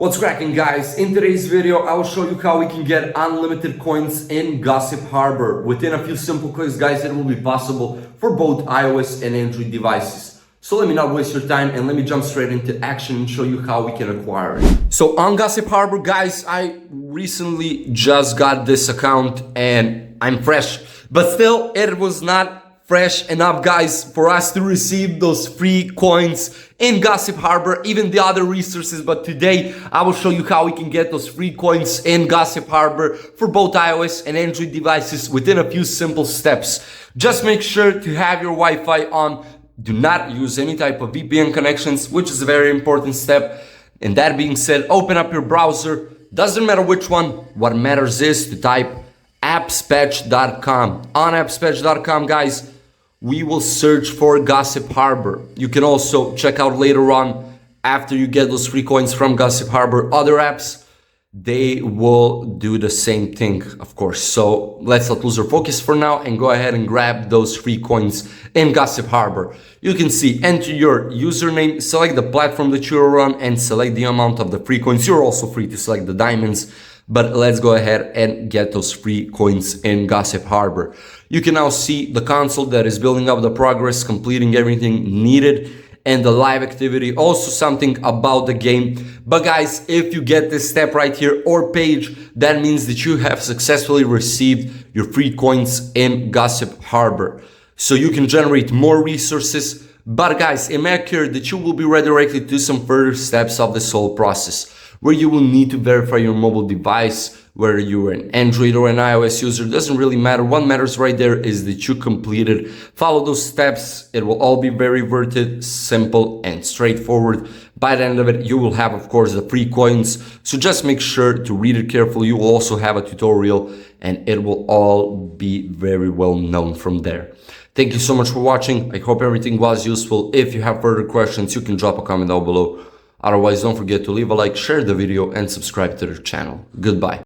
What's cracking, guys? In today's video, I will show you how we can get unlimited coins in Gossip Harbor. Within a few simple clicks, guys, it will be possible for both iOS and Android devices. So let me not waste your time and let me jump straight into action and show you how we can acquire it. So on Gossip Harbor, guys, I recently just got this account and I'm fresh, but still it was not fresh enough, guys, for us to receive those free coins in Gossip Harbor, even the other resources. But today I will show you how we can get those free coins in Gossip Harbor for both iOS and Android devices within a few simple steps. Just make sure to have your Wi-Fi on. Do not use any type of VPN connections, which is a very important step. And that being said, open up your browser. Doesn't matter which one. What matters is to type appspatch.com. On appspatch.com, guys, we will search for Gossip Harbor. You can also check out later on, after you get those free coins from Gossip Harbor, other apps, they will do the same thing, of course. So let's not lose our focus for now and go ahead and grab those free coins in Gossip Harbor. You can see, enter your username, select the platform that you're on, and select the amount of the free coins. You're also free to select the diamonds, but let's go ahead and get those free coins in Gossip Harbor. You can now see the console that is building up the progress, completing everything needed, and the live activity, also something about the game. But guys, if you get this step right here or page, that means that you have successfully received your free coins in Gossip Harbor. So you can generate more resources. But guys, it may occur that you will be redirected to some further steps of this whole process, where you will need to verify your mobile device, whether you're an Android or an iOS user, doesn't really matter. What matters right there is that you completed. Follow those steps. It will all be very worth it, simple and straightforward. By the end of it, you will have, of course, the free coins. So just make sure to read it carefully. You will also have a tutorial and it will all be very well known from there. Thank you so much for watching. I hope everything was useful. If you have further questions, you can drop a comment down below. Otherwise, don't forget to leave a like, share the video, and subscribe to the channel. Goodbye.